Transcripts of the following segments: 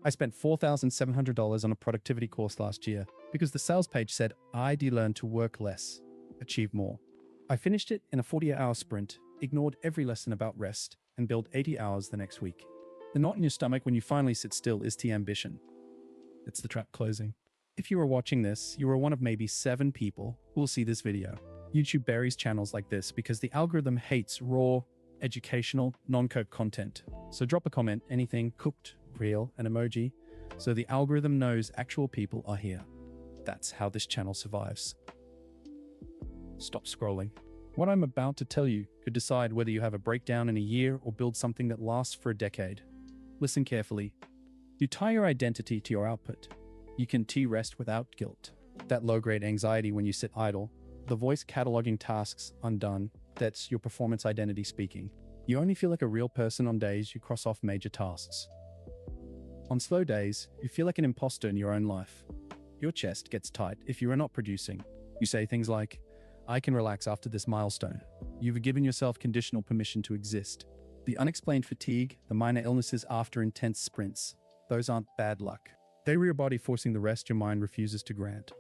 I spent $4,700 on a productivity course last year because the sales page said I'd learn to work less, achieve more. I finished it in a 40-hour sprint, ignored every lesson about rest, and billed 80 hours the next week. The knot in your stomach when you finally sit still is the ambition. It's the trap closing. If you are watching this, you are one of maybe 7 people who will see this video. YouTube buries channels like this because the algorithm hates raw, educational, non-code content. So drop a comment, anything cooked, real, an emoji, so the algorithm knows actual people are here. That's how this channel survives. Stop scrolling. What I'm about to tell you could decide whether you have a breakdown in a year or build something that lasts for a decade. Listen carefully. You tie your identity to your output. You can rest without guilt. That low-grade anxiety when you sit idle, the voice cataloging tasks undone, that's your performance identity speaking. You only feel like a real person on days you cross off major tasks. On slow days, you feel like an imposter in your own life. Your chest gets tight if you are not producing. You say things like, I can relax after this milestone. You've given yourself conditional permission to exist. The unexplained fatigue, the minor illnesses after intense sprints, those aren't bad luck. They are your body forcing the rest your mind refuses to grant.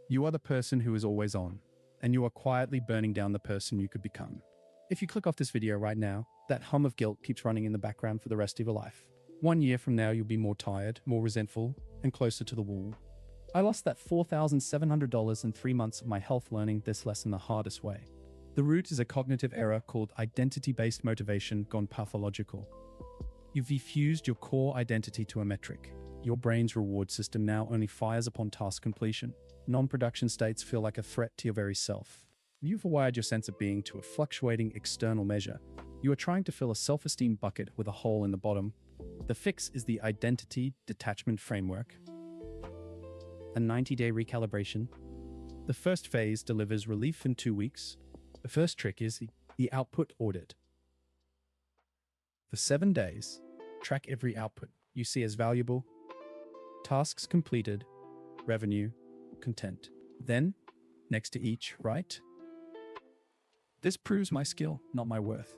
You are the person who is always on, and you are quietly burning down the person you could become. If you click off this video right now, that hum of guilt keeps running in the background for the rest of your life. 1 year from now, you'll be more tired, more resentful, and closer to the wall. I lost that $4,700 in 3 months of my health learning this lesson the hardest way. The root is a cognitive error called identity-based motivation gone pathological. You've refused your core identity to a metric. Your brain's reward system now only fires upon task completion. Non-production states feel like a threat to your very self. You've wired your sense of being to a fluctuating external measure. You are trying to fill a self-esteem bucket with a hole in the bottom. The fix is the Identity Detachment Framework, a 90-day recalibration. The first phase delivers relief in 2 weeks. The first trick is the Output Audit. For 7 days, track every output you see as valuable, tasks completed, revenue, content. Then, next to each, write, this proves my skill, not my worth.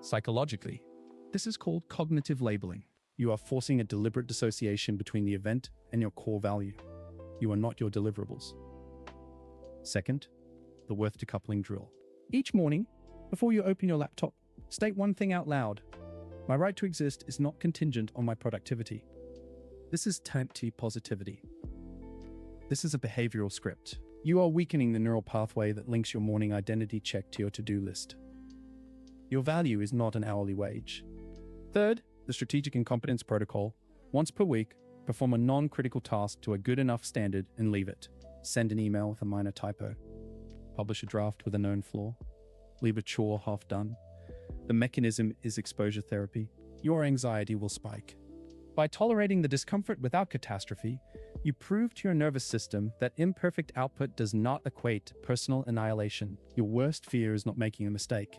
Psychologically, this is called cognitive labeling. You are forcing a deliberate dissociation between the event and your core value. You are not your deliverables. Second, the Worth Decoupling Drill. Each morning, before you open your laptop, state one thing out loud. My right to exist is not contingent on my productivity. This is empty positivity. This is a behavioral script. You are weakening the neural pathway that links your morning identity check to your to-do list. Your value is not an hourly wage. Third, the Strategic Incompetence Protocol. Once per week, perform a non-critical task to a good enough standard and leave it. Send an email with a minor typo. Publish a draft with a known flaw. Leave a chore half done. The mechanism is exposure therapy. Your anxiety will spike. By tolerating the discomfort without catastrophe, you prove to your nervous system that imperfect output does not equate to personal annihilation. Your worst fear is not making a mistake.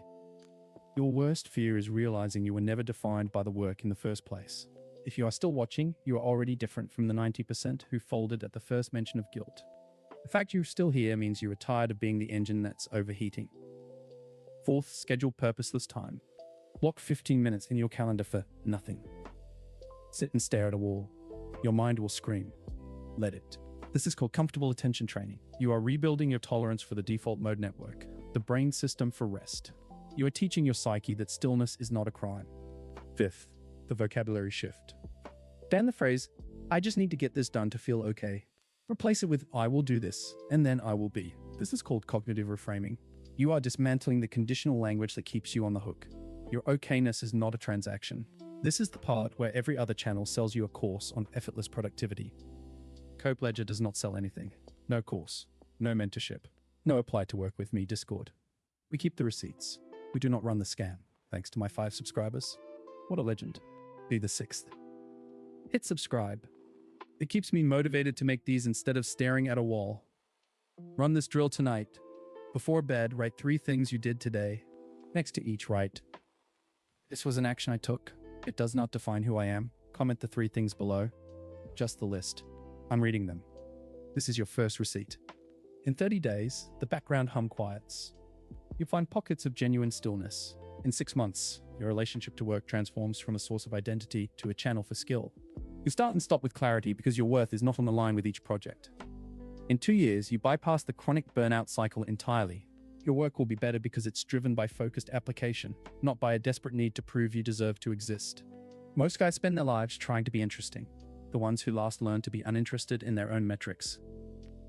Your worst fear is realizing you were never defined by the work in the first place. If you are still watching, you are already different from the 90% who folded at the first mention of guilt. The fact you're still here means you are tired of being the engine that's overheating. Fourth, schedule purposeless time. Block 15 minutes in your calendar for nothing. Sit and stare at a wall. Your mind will scream. Let it. This is called comfortable attention training. You are rebuilding your tolerance for the default mode network, the brain system for rest. You are teaching your psyche that stillness is not a crime. Fifth, the vocabulary shift. Ban the phrase, I just need to get this done to feel okay. Replace it with, I will do this, and then I will be. This is called cognitive reframing. You are dismantling the conditional language that keeps you on the hook. Your okayness is not a transaction. This is the part where every other channel sells you a course on effortless productivity. Cope Ledger does not sell anything. No course, no mentorship, no apply to work with me Discord. We keep the receipts. We do not run the scam, thanks to my 5 subscribers. What a legend. Be the 6th. Hit subscribe. It keeps me motivated to make these instead of staring at a wall. Run this drill tonight. Before bed, write 3 things you did today. Next to each, write, this was an action I took. It does not define who I am. Comment the 3 things below. Just the list. I'm reading them. This is your first receipt. In 30 days, the background hum quiets. You'll find pockets of genuine stillness. In 6 months, your relationship to work transforms from a source of identity to a channel for skill. You start and stop with clarity because your worth is not on the line with each project. In 2 years, you bypass the chronic burnout cycle entirely. Your work will be better because it's driven by focused application, not by a desperate need to prove you deserve to exist. Most guys spend their lives trying to be interesting. The ones who last learn to be uninterested in their own metrics.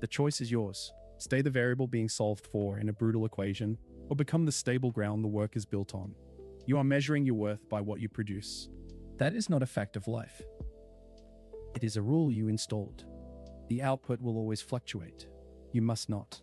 The choice is yours. Stay the variable being solved for in a brutal equation, or become the stable ground the work is built on. You are measuring your worth by what you produce. That is not a fact of life. It is a rule you installed. The output will always fluctuate. You must not.